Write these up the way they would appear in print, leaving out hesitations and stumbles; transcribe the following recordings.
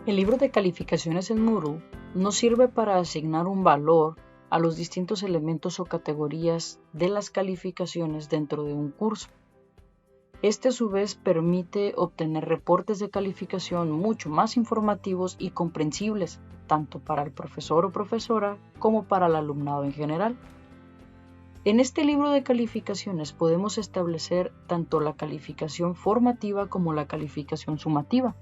El libro de calificaciones en Moodle nos sirve para asignar un valor a los distintos elementos o categorías de las calificaciones dentro de un curso. Este a su vez permite obtener reportes de calificación mucho más informativos y comprensibles, tanto para el profesor o profesora como para el alumnado en general. En este libro de calificaciones podemos establecer tanto la calificación formativa como la calificación sumativa,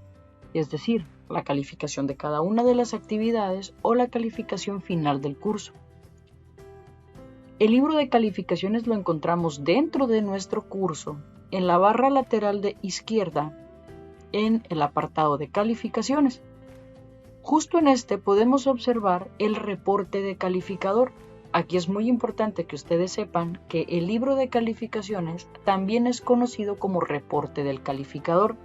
es decir, la calificación de cada una de las actividades o la calificación final del curso. El libro de calificaciones lo encontramos dentro de nuestro curso, en la barra lateral de izquierda, en el apartado de calificaciones. Justo en este podemos observar el reporte de calificador. Aquí es muy importante que ustedes sepan que el libro de calificaciones también es conocido como reporte del calificador,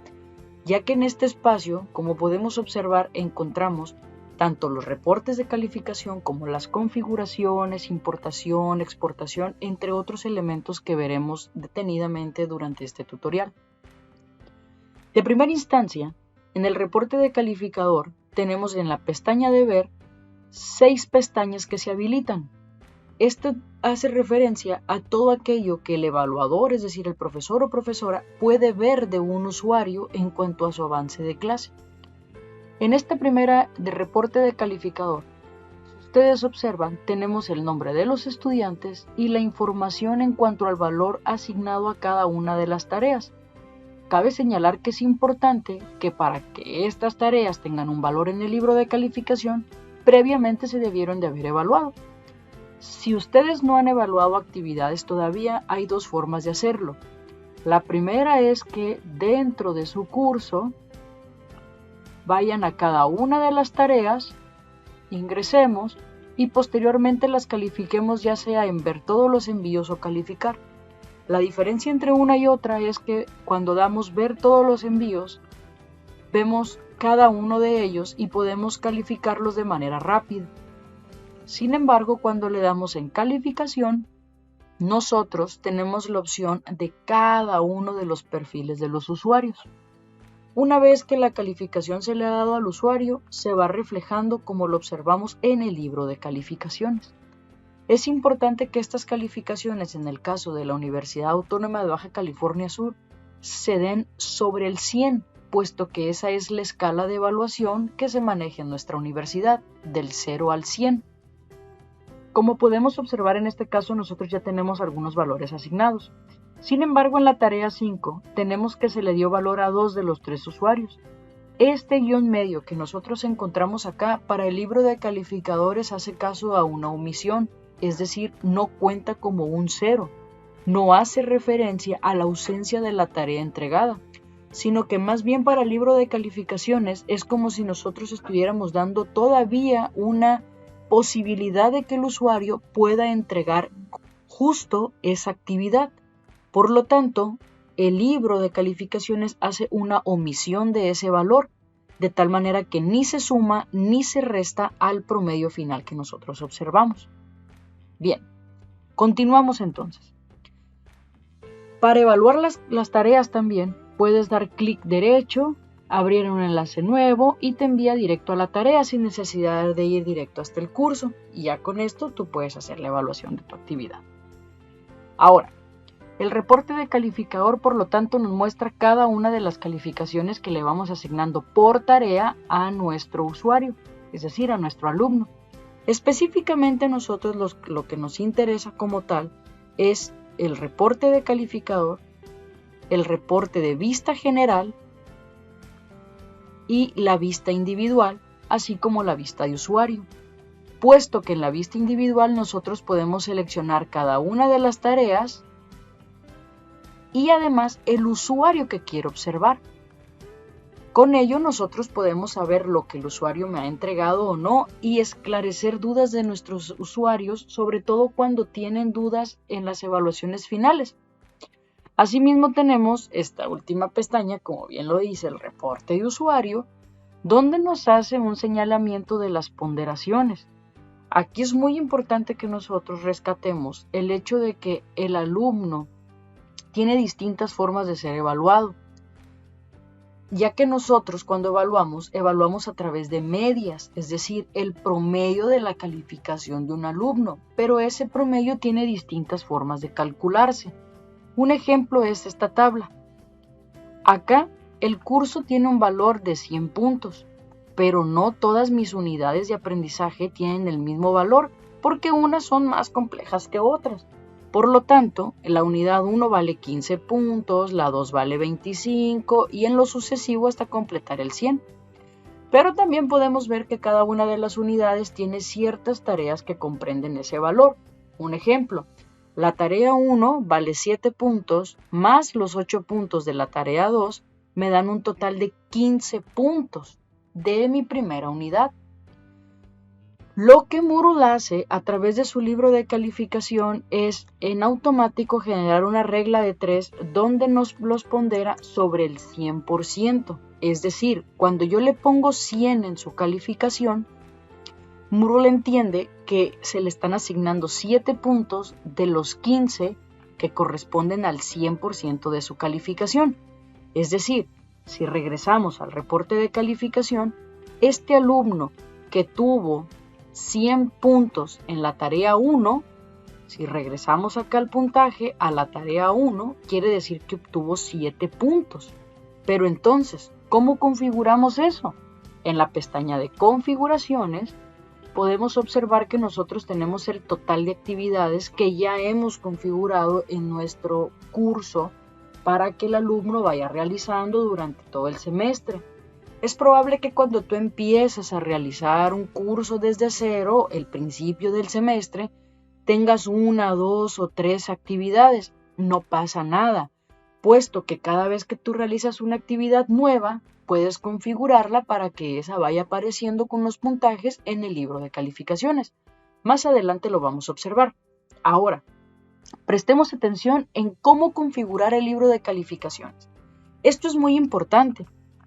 ya que en este espacio, como podemos observar, encontramos tanto los reportes de calificación como las configuraciones, importación, exportación, entre otros elementos que veremos detenidamente durante este tutorial. De primera instancia, en el reporte de calificador tenemos en la pestaña de ver 6 pestañas que se habilitan. Esto hace referencia a todo aquello que el evaluador, es decir, el profesor o profesora, puede ver de un usuario en cuanto a su avance de clase. En esta primera de reporte de calificador, si ustedes observan, tenemos el nombre de los estudiantes y la información en cuanto al valor asignado a cada una de las tareas. Cabe señalar que es importante que para que estas tareas tengan un valor en el libro de calificación, previamente se debieron de haber evaluado. Si ustedes no han evaluado actividades todavía, hay 2 formas de hacerlo. La primera es que dentro de su curso vayan a cada una de las tareas, ingresemos y posteriormente las califiquemos, ya sea en ver todos los envíos o calificar. La diferencia entre una y otra es que cuando damos ver todos los envíos, vemos cada uno de ellos y podemos calificarlos de manera rápida. Sin embargo, cuando le damos en calificación, nosotros tenemos la opción de cada uno de los perfiles de los usuarios. Una vez que la calificación se le ha dado al usuario, se va reflejando como lo observamos en el libro de calificaciones. Es importante que estas calificaciones, en el caso de la Universidad Autónoma de Baja California Sur, se den sobre el 100, puesto que esa es la escala de evaluación que se maneja en nuestra universidad, del 0 al 100. Como podemos observar en este caso, nosotros ya tenemos algunos valores asignados. Sin embargo, en la tarea 5 tenemos que se le dio valor a 2 de los 3 usuarios. Este guión medio que nosotros encontramos acá para el libro de calificadores hace caso a una omisión, es decir, no cuenta como un 0. No hace referencia a la ausencia de la tarea entregada, sino que más bien para el libro de calificaciones es como si nosotros estuviéramos dando todavía una posibilidad de que el usuario pueda entregar justo esa actividad. Por lo tanto, el libro de calificaciones hace una omisión de ese valor, de tal manera que ni se suma ni se resta al promedio final que nosotros observamos. Bien, continuamos entonces. Para evaluar las tareas también, puedes dar clic derecho, abrir un enlace nuevo y te envía directo a la tarea sin necesidad de ir directo hasta el curso. Y ya con esto tú puedes hacer la evaluación de tu actividad. Ahora, el reporte de calificador, por lo tanto, nos muestra cada una de las calificaciones que le vamos asignando por tarea a nuestro usuario, es decir, a nuestro alumno. Específicamente a nosotros lo que nos interesa como tal es el reporte de calificador, el reporte de vista general y la vista individual, así como la vista de usuario, puesto que en la vista individual nosotros podemos seleccionar cada una de las tareas y además el usuario que quiero observar. Con ello nosotros podemos saber lo que el usuario me ha entregado o no y esclarecer dudas de nuestros usuarios, sobre todo cuando tienen dudas en las evaluaciones finales. Asimismo tenemos esta última pestaña, como bien lo dice el reporte de usuario, donde nos hace un señalamiento de las ponderaciones. Aquí es muy importante que nosotros rescatemos el hecho de que el alumno tiene distintas formas de ser evaluado. ya que nosotros cuando evaluamos a través de medias, es decir, el promedio de la calificación de un alumno, pero ese promedio tiene distintas formas de calcularse. Un ejemplo es esta tabla. Acá el curso tiene un valor de 100 puntos, pero no todas mis unidades de aprendizaje tienen el mismo valor, porque unas son más complejas que otras. Por lo tanto, la unidad 1 vale 15 puntos, la 2 vale 25 y en lo sucesivo hasta completar el 100. Pero también podemos ver que cada una de las unidades tiene ciertas tareas que comprenden ese valor. Un ejemplo, la tarea 1 vale 7 puntos más los 8 puntos de la tarea 2 me dan un total de 15 puntos de mi primera unidad. Lo que Moodle hace a través de su libro de calificación es en automático generar una regla de 3 donde nos los pondera sobre el 100%. Es decir, cuando yo le pongo 100 en su calificación, Moodle entiende que se le están asignando 7 puntos de los 15 que corresponden al 100% de su calificación. Es decir, si regresamos al reporte de calificación, este alumno que tuvo 100 puntos en la tarea 1, si regresamos acá al puntaje a la tarea 1, quiere decir que obtuvo 7 puntos. Pero entonces, ¿cómo configuramos eso? En la pestaña de configuraciones, podemos observar que nosotros tenemos el total de actividades que ya hemos configurado en nuestro curso para que el alumno vaya realizando durante todo el semestre. Es probable que cuando tú empieces a realizar un curso desde cero, el principio del semestre, tengas 1, 2 o 3 actividades. No pasa nada, puesto que cada vez que tú realizas una actividad nueva, puedes configurarla para que esa vaya apareciendo con los puntajes en el libro de calificaciones. Más adelante lo vamos a observar. Ahora, prestemos atención en cómo configurar el libro de calificaciones. Esto es muy importante,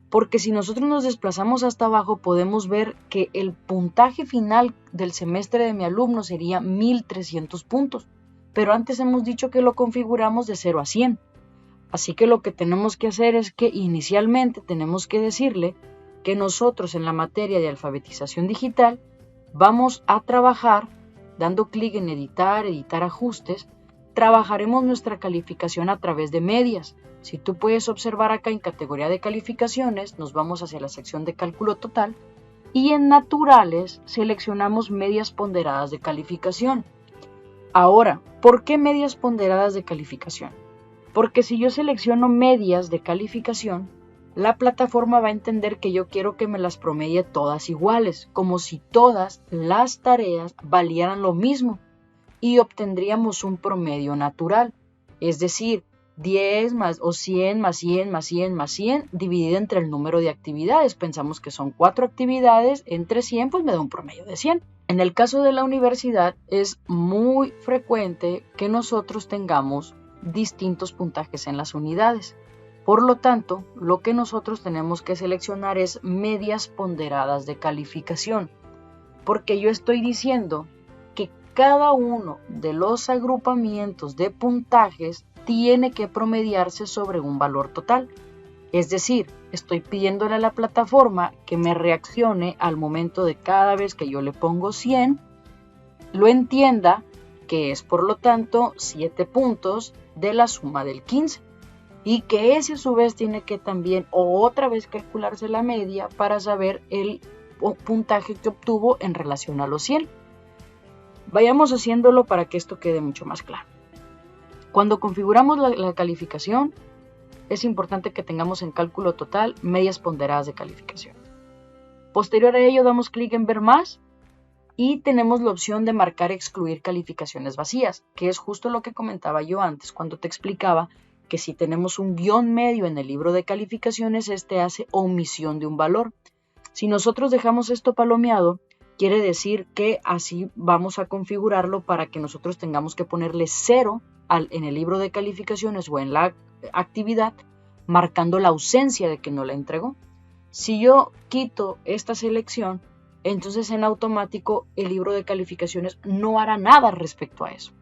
porque si nosotros nos desplazamos hasta abajo podemos ver que el puntaje final del semestre de mi alumno sería 1300 puntos, pero antes hemos dicho que lo configuramos de 0 a 100. Así que lo que tenemos que hacer es que inicialmente tenemos que decirle que nosotros en la materia de alfabetización digital vamos a trabajar, dando clic en editar ajustes, trabajaremos nuestra calificación a través de medias. Si tú puedes observar acá en categoría de calificaciones, nos vamos hacia la sección de cálculo total y en naturales seleccionamos medias ponderadas de calificación. Ahora, ¿por qué medias ponderadas de calificación? Porque si yo selecciono medias de calificación, la plataforma va a entender que yo quiero que me las promedie todas iguales, como si todas las tareas valieran lo mismo y obtendríamos un promedio natural, es decir, 10 más o 100 más 100 más 100 más 100 dividido entre el número de actividades. Pensamos que son 4 actividades entre 100, pues me da un promedio de 100. En el caso de la universidad es muy frecuente que nosotros tengamos distintos puntajes en las unidades. Por lo tanto, lo que nosotros tenemos que seleccionar es medias ponderadas de calificación, porque yo estoy diciendo que cada uno de los agrupamientos de puntajes tiene que promediarse sobre un valor total. Es decir, estoy pidiéndole a la plataforma que me reaccione al momento de cada vez que yo le pongo 100, lo entienda que es por lo tanto 7 puntos de la suma del 15 y que ese a su vez tiene que también otra vez calcularse la media para saber el puntaje que obtuvo en relación a los 100. Vayamos haciéndolo para que esto quede mucho más claro. Cuando configuramos la calificación, es importante que tengamos en cálculo total medias ponderadas de calificación. Posterior a ello damos clic en ver más y tenemos la opción de marcar excluir calificaciones vacías, que es justo lo que comentaba yo antes cuando te explicaba que si tenemos un guión medio en el libro de calificaciones, este hace omisión de un valor. Si nosotros dejamos esto palomeado, quiere decir que así vamos a configurarlo para que nosotros tengamos que ponerle 0 en el libro de calificaciones o en la actividad, marcando la ausencia de que no la entregó. Si yo quito esta selección, entonces en automático el libro de calificaciones no hará nada respecto a eso.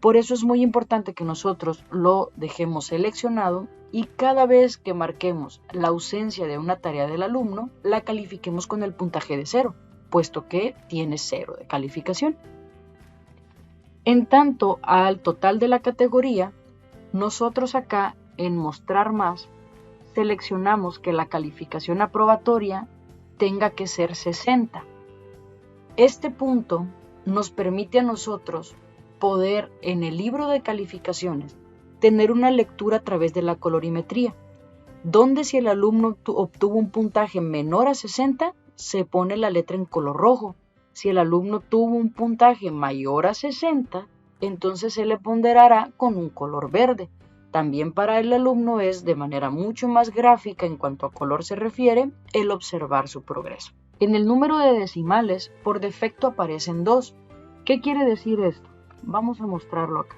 Por eso es muy importante que nosotros lo dejemos seleccionado y cada vez que marquemos la ausencia de una tarea del alumno, la califiquemos con el puntaje de 0, puesto que tiene 0 de calificación. En tanto al total de la categoría, nosotros acá en Mostrar más, seleccionamos que la calificación aprobatoria tenga que ser 60. Este punto nos permite a nosotros poder en el libro de calificaciones tener una lectura a través de la colorimetría, donde si el alumno obtuvo un puntaje menor a 60, se pone la letra en color rojo. Si el alumno tuvo un puntaje mayor a 60, entonces se le ponderará con un color verde. También para el alumno es de manera mucho más gráfica en cuanto a color se refiere el observar su progreso. En el número de decimales, por defecto aparecen 2. ¿Qué quiere decir esto? Vamos a mostrarlo acá.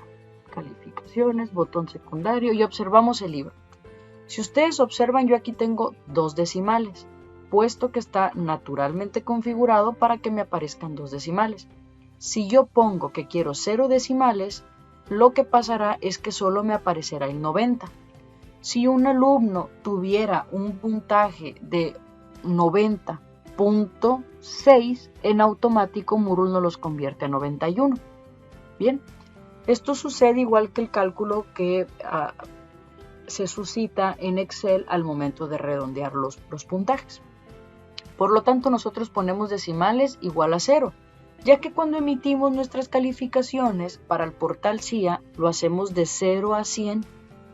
Calificaciones, botón secundario y observamos el libro. Si ustedes observan, yo aquí tengo 2 decimales, puesto que está naturalmente configurado para que me aparezcan 2 decimales. Si yo pongo que quiero 0 decimales, lo que pasará es que solo me aparecerá el 90. Si un alumno tuviera un puntaje de 90.6, en automático Moodle nos los convierte a 91. Bien, esto sucede igual que el cálculo que se suscita en Excel al momento de redondear los puntajes. Por lo tanto, nosotros ponemos decimales igual a 0. Ya que cuando emitimos nuestras calificaciones para el portal CIA, lo hacemos de 0 a 100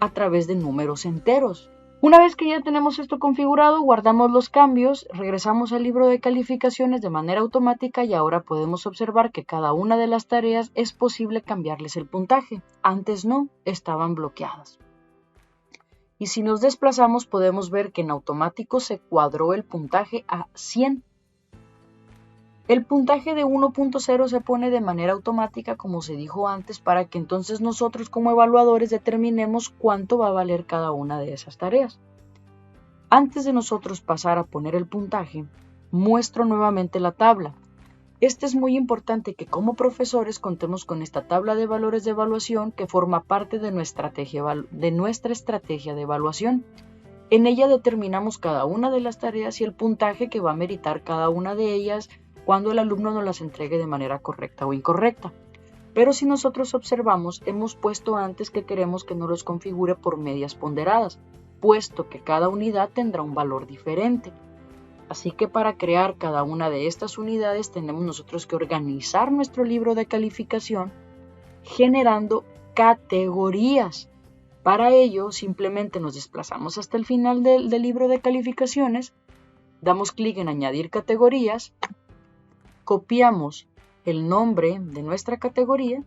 a través de números enteros. Una vez que ya tenemos esto configurado, guardamos los cambios, regresamos al libro de calificaciones de manera automática y ahora podemos observar que cada una de las tareas es posible cambiarles el puntaje. Antes no, estaban bloqueadas. Y si nos desplazamos podemos ver que en automático se cuadró el puntaje a 100. El puntaje de 1.0 se pone de manera automática, como se dijo antes, para que entonces nosotros como evaluadores determinemos cuánto va a valer cada una de esas tareas. Antes de nosotros pasar a poner el puntaje, muestro nuevamente la tabla. Este es muy importante que como profesores contemos con esta tabla de valores de evaluación que forma parte de nuestra estrategia de evaluación. En ella determinamos cada una de las tareas y el puntaje que va a meritar cada una de ellas cuando el alumno nos las entregue de manera correcta o incorrecta. Pero si nosotros observamos, hemos puesto antes que queremos que nos los configure por medias ponderadas, puesto que cada unidad tendrá un valor diferente. Así que para crear cada una de estas unidades tenemos nosotros que organizar nuestro libro de calificación generando categorías. Para ello simplemente nos desplazamos hasta el final del libro de calificaciones, damos clic en añadir categorías, copiamos el nombre de nuestra categoría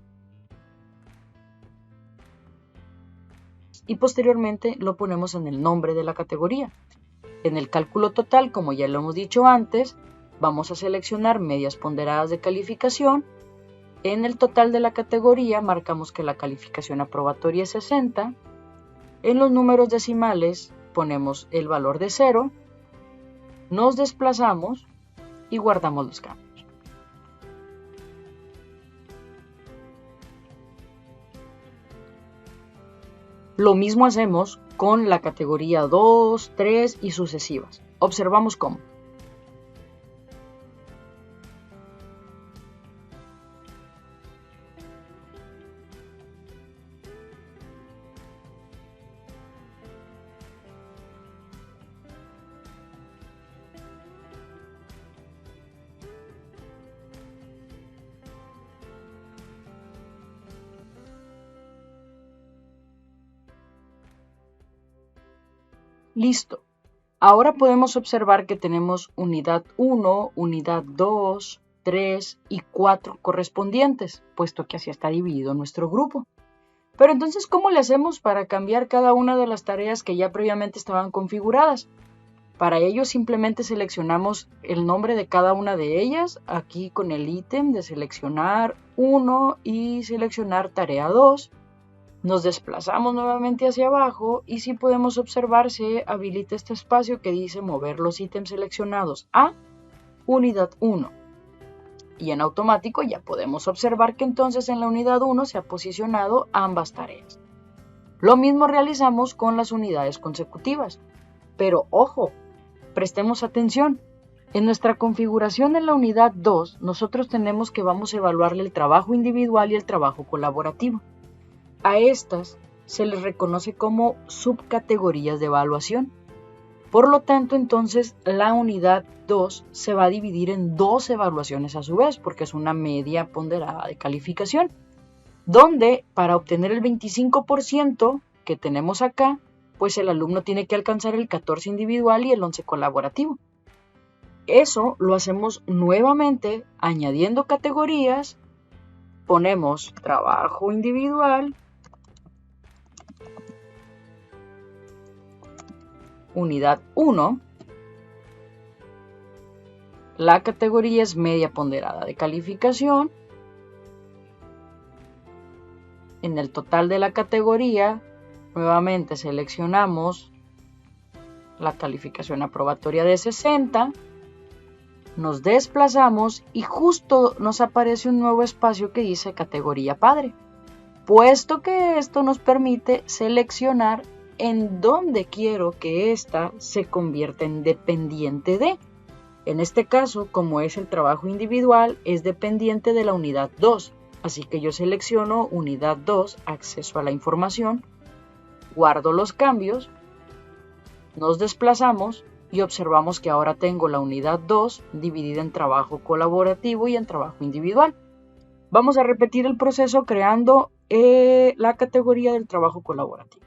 y posteriormente lo ponemos en el nombre de la categoría. En el cálculo total, como ya lo hemos dicho antes, vamos a seleccionar medias ponderadas de calificación. En el total de la categoría marcamos que la calificación aprobatoria es 60. En los números decimales ponemos el valor de 0, nos desplazamos y guardamos los cambios. Lo mismo hacemos con la categoría 2, 3 y sucesivas. Observamos cómo. Listo. Ahora podemos observar que tenemos unidad 1, unidad 2, 3 y 4 correspondientes, puesto que así está dividido nuestro grupo. Pero entonces, ¿cómo le hacemos para cambiar cada una de las tareas que ya previamente estaban configuradas? Para ello simplemente seleccionamos el nombre de cada una de ellas, aquí con el ítem de seleccionar 1 y seleccionar tarea 2. Nos desplazamos nuevamente hacia abajo y si podemos observar se habilita este espacio que dice mover los ítems seleccionados a unidad 1. y en automático ya podemos observar que entonces en la unidad 1 se ha posicionado ambas tareas. Lo mismo realizamos con las unidades consecutivas. Pero ojo, prestemos atención. En nuestra configuración en la unidad 2, nosotros tenemos que vamos a evaluarle el trabajo individual y el trabajo colaborativo. A estas se les reconoce como subcategorías de evaluación. Por lo tanto, entonces, la unidad 2 se va a dividir en dos evaluaciones a su vez, porque es una media ponderada de calificación, donde para obtener el 25% que tenemos acá, pues el alumno tiene que alcanzar el 14 individual y el 11 colaborativo. Eso lo hacemos nuevamente añadiendo categorías, ponemos trabajo individual, unidad 1, la categoría es media ponderada de calificación, en el total de la categoría nuevamente seleccionamos la calificación aprobatoria de 60, nos desplazamos y justo nos aparece un nuevo espacio que dice categoría padre, puesto que esto nos permite seleccionar en dónde quiero que ésta se convierta en dependiente de. En este caso, como es el trabajo individual, es dependiente de la unidad 2, así que yo selecciono unidad 2, acceso a la información, guardo los cambios, nos desplazamos y observamos que ahora tengo la unidad 2 dividida en trabajo colaborativo y en trabajo individual. Vamos a repetir el proceso creando la categoría del trabajo colaborativo.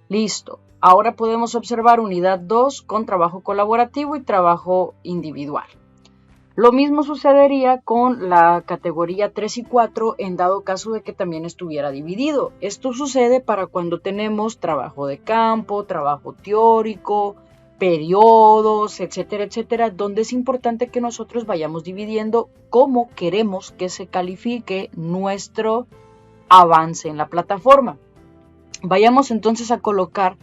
Listo. Ahora podemos observar unidad 2 con trabajo colaborativo y trabajo individual. Lo mismo sucedería con la categoría 3 y 4 en dado caso de que también estuviera dividido. Esto sucede para cuando tenemos trabajo de campo, trabajo teórico, periodos, etcétera, etcétera, donde es importante que nosotros vayamos dividiendo cómo queremos que se califique nuestro avance en la plataforma. Vayamos entonces a colocar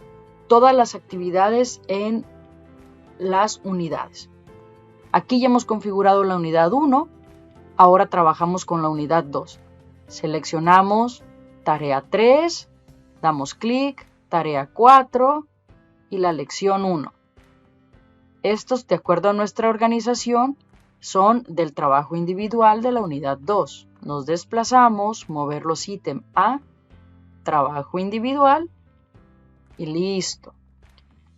todas las actividades en las unidades. Aquí ya hemos configurado la unidad 1, ahora trabajamos con la unidad 2. Seleccionamos tarea 3, damos clic, tarea 4 y la lección 1. Estos, de acuerdo a nuestra organización, son del trabajo individual de la unidad 2. Nos desplazamos, mover los ítems a trabajo individual y listo.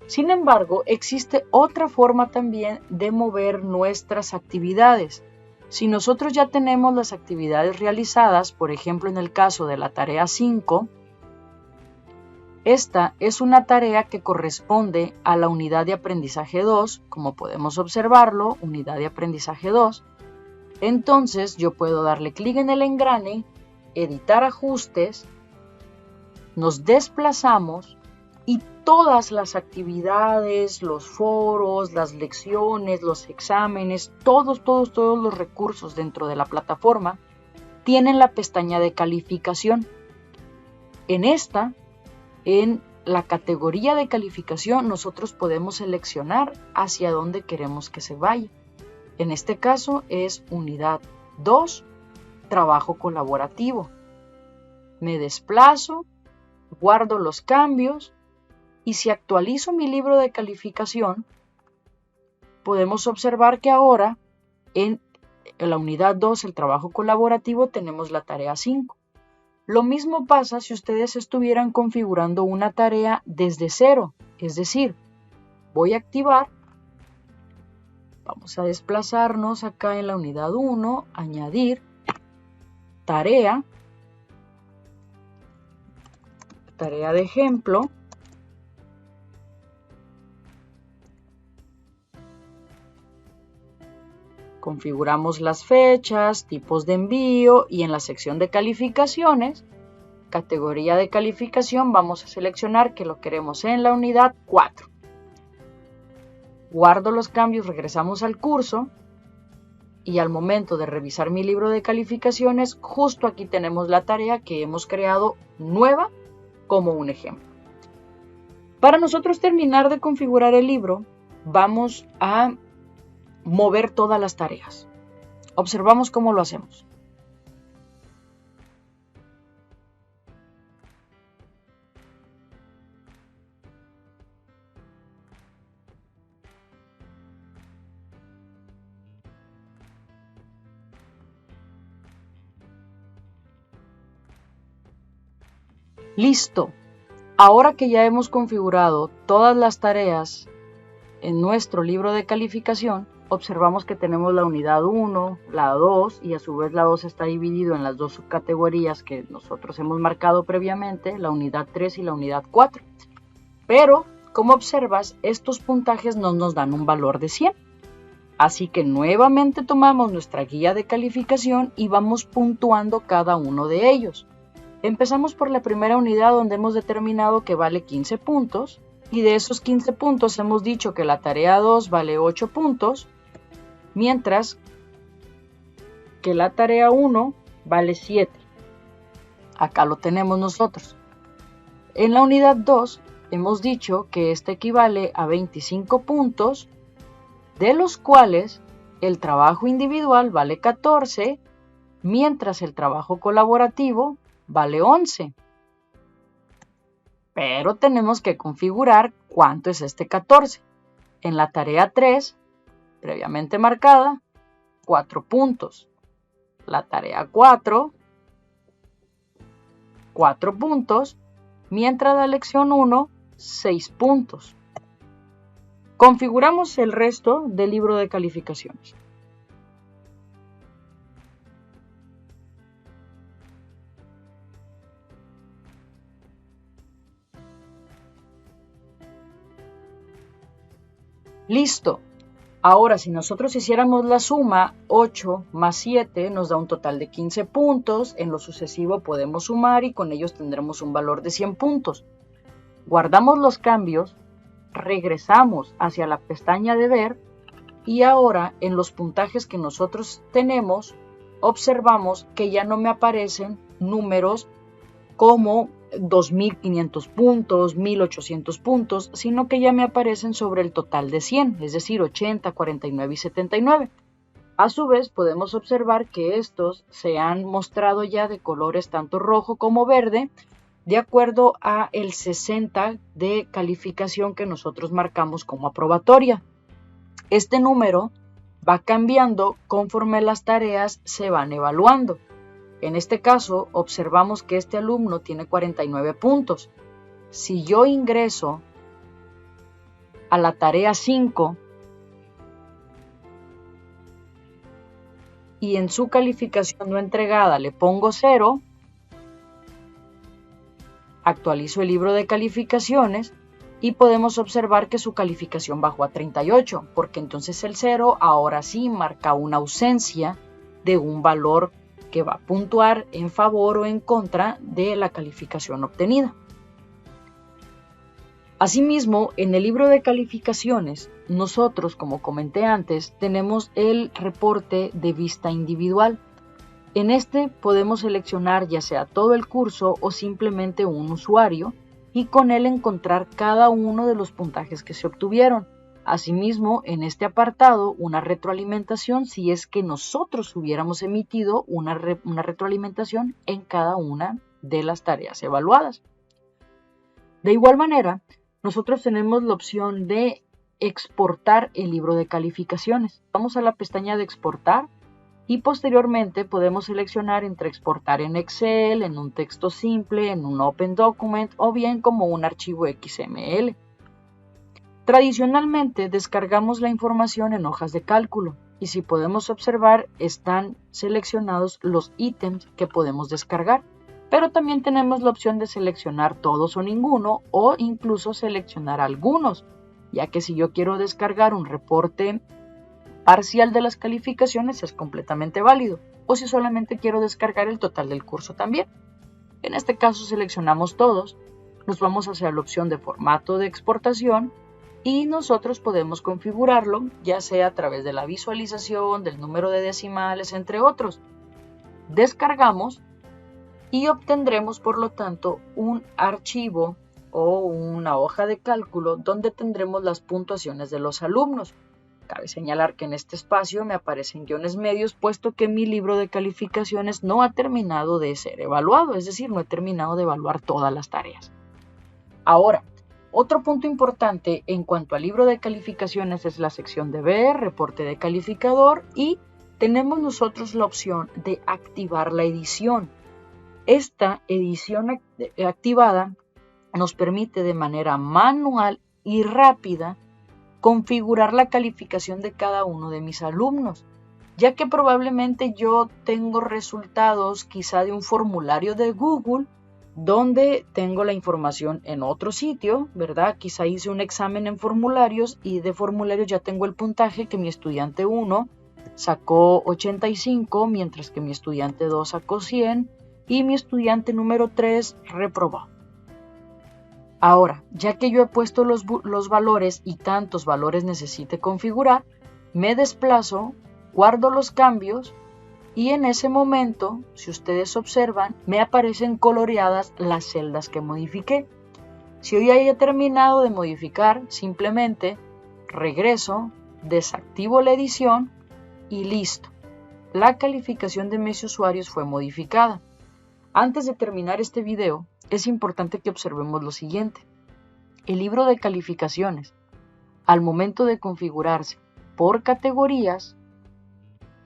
Sin embargo, existe otra forma también de mover nuestras actividades. Si nosotros ya tenemos las actividades realizadas, por ejemplo en el caso de la tarea 5, esta es una tarea que corresponde a la unidad de aprendizaje 2, como podemos observarlo, unidad de aprendizaje 2. Entonces yo puedo darle clic en el engrane, editar ajustes, nos desplazamos y todas las actividades, los foros, las lecciones, los exámenes, todos los recursos dentro de la plataforma tienen la pestaña de calificación. En esta, en la categoría de calificación, nosotros podemos seleccionar hacia dónde queremos que se vaya. En este caso es unidad 2, trabajo colaborativo. Me desplazo, guardo los cambios y si actualizo mi libro de calificación, podemos observar que ahora en la unidad 2, el trabajo colaborativo, tenemos la tarea 5. Lo mismo pasa si ustedes estuvieran configurando una tarea desde cero, es decir, voy a activar, vamos a desplazarnos acá en la unidad 1, añadir, tarea de ejemplo, configuramos las fechas, tipos de envío y en la sección de calificaciones, categoría de calificación, vamos a seleccionar que lo queremos en la unidad 4. guardo los cambios, regresamos al curso y al momento de revisar mi libro de calificaciones, justo aquí tenemos la tarea que hemos creado nueva como un ejemplo. Para nosotros terminar de configurar el libro, vamos a mover todas las tareas. Observamos cómo lo hacemos. Listo. Ahora que ya hemos configurado todas las tareas en nuestro libro de calificación, observamos que tenemos la unidad 1, la 2 y a su vez la 2 está dividido en las dos subcategorías que nosotros hemos marcado previamente, la unidad 3 y la unidad 4. Pero, como observas, estos puntajes no nos dan un valor de 100. Así que nuevamente tomamos nuestra guía de calificación y vamos puntuando cada uno de ellos. Empezamos por la primera unidad donde hemos determinado que vale 15 puntos y de esos 15 puntos hemos dicho que la tarea 2 vale 8 puntos, mientras que la tarea 1 vale 7. Acá lo tenemos nosotros. En la unidad 2 hemos dicho que este equivale a 25 puntos, de los cuales el trabajo individual vale 14, mientras el trabajo colaborativo vale 11. Pero tenemos que configurar cuánto es este 14. En la tarea 3, previamente marcada, 4 puntos. La tarea 4, 4 puntos, mientras la lección 1, 6 puntos. Configuramos el resto del libro de calificaciones. Listo. Ahora, si nosotros hiciéramos la suma, 8 más 7 nos da un total de 15 puntos. En lo sucesivo podemos sumar y con ellos tendremos un valor de 100 puntos. Guardamos los cambios, regresamos hacia la pestaña de ver y ahora en los puntajes que nosotros tenemos, observamos que ya no me aparecen números como 2.500 puntos, 1.800 puntos, sino que ya me aparecen sobre el total de 100, es decir, 80, 49 y 79. A su vez, podemos observar que estos se han mostrado ya de colores tanto rojo como verde, de acuerdo a el 60 de calificación que nosotros marcamos como aprobatoria. Este número va cambiando conforme las tareas se van evaluando. En este caso, observamos que este alumno tiene 49 puntos. Si yo ingreso a la tarea 5 y en su calificación no entregada le pongo 0, actualizo el libro de calificaciones y podemos observar que su calificación bajó a 38, porque entonces el 0 ahora sí marca una ausencia de un valor que va a puntuar en favor o en contra de la calificación obtenida. Asimismo, en el libro de calificaciones, nosotros, como comenté antes, tenemos el reporte de vista individual. En este podemos seleccionar ya sea todo el curso o simplemente un usuario y con él encontrar cada uno de los puntajes que se obtuvieron. Asimismo, en este apartado, una retroalimentación si es que nosotros hubiéramos emitido una retroalimentación en cada una de las tareas evaluadas. De igual manera, nosotros tenemos la opción de exportar el libro de calificaciones. Vamos a la pestaña de exportar y posteriormente podemos seleccionar entre exportar en Excel, en un texto simple, en un Open Document o bien como un archivo XML. Tradicionalmente descargamos la información en hojas de cálculo y si podemos observar están seleccionados los ítems que podemos descargar, pero también tenemos la opción de seleccionar todos o ninguno o incluso seleccionar algunos, ya que si yo quiero descargar un reporte parcial de las calificaciones es completamente válido, o si solamente quiero descargar el total del curso también. En este caso seleccionamos todos, nos vamos hacia la opción de formato de exportación y nosotros podemos configurarlo ya sea a través de la visualización, del número de decimales, entre otros. Descargamos y obtendremos por lo tanto un archivo o una hoja de cálculo donde tendremos las puntuaciones de los alumnos. Cabe señalar que en este espacio me aparecen guiones medios, puesto que mi libro de calificaciones no ha terminado de ser evaluado, es decir, no he terminado de evaluar todas las tareas. Ahora, otro punto importante en cuanto al libro de calificaciones es la sección de ver, reporte de calificador, y tenemos nosotros la opción de activar la edición. Esta edición activada nos permite de manera manual y rápida configurar la calificación de cada uno de mis alumnos, ya que probablemente yo tengo resultados quizá de un formulario de Google donde tengo la información en otro sitio, ¿verdad? Quizá hice un examen en formularios y de formularios ya tengo el puntaje que mi estudiante 1 sacó 85, mientras que mi estudiante 2 sacó 100 y mi estudiante número 3 reprobó. Ahora, ya que yo he puesto los valores y tantos valores necesite configurar, me desplazo, guardo los cambios y en ese momento, si ustedes observan, me aparecen coloreadas las celdas que modifiqué. Si yo ya he terminado de modificar, simplemente regreso, desactivo la edición y listo. La calificación de mis usuarios fue modificada. Antes de terminar este video, es importante que observemos lo siguiente. El libro de calificaciones, al momento de configurarse por categorías,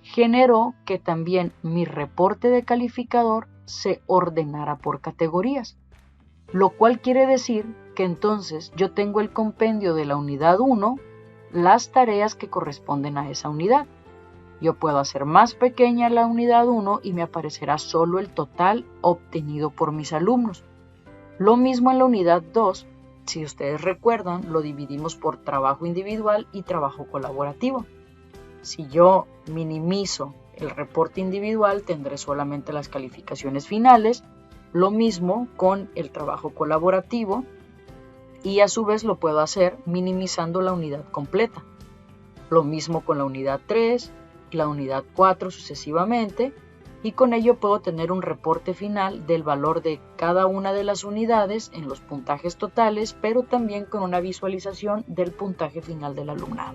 generó que también mi reporte de calificador se ordenara por categorías, lo cual quiere decir que entonces yo tengo el compendio de la unidad 1, las tareas que corresponden a esa unidad. Yo puedo hacer más pequeña la unidad 1 y me aparecerá solo el total obtenido por mis alumnos. Lo mismo en la unidad 2, si ustedes recuerdan, lo dividimos por trabajo individual y trabajo colaborativo. Si yo minimizo el reporte individual, tendré solamente las calificaciones finales, lo mismo con el trabajo colaborativo y a su vez lo puedo hacer minimizando la unidad completa. Lo mismo con la unidad 3, la unidad 4 sucesivamente, y con ello puedo tener un reporte final del valor de cada una de las unidades en los puntajes totales, pero también con una visualización del puntaje final del alumnado.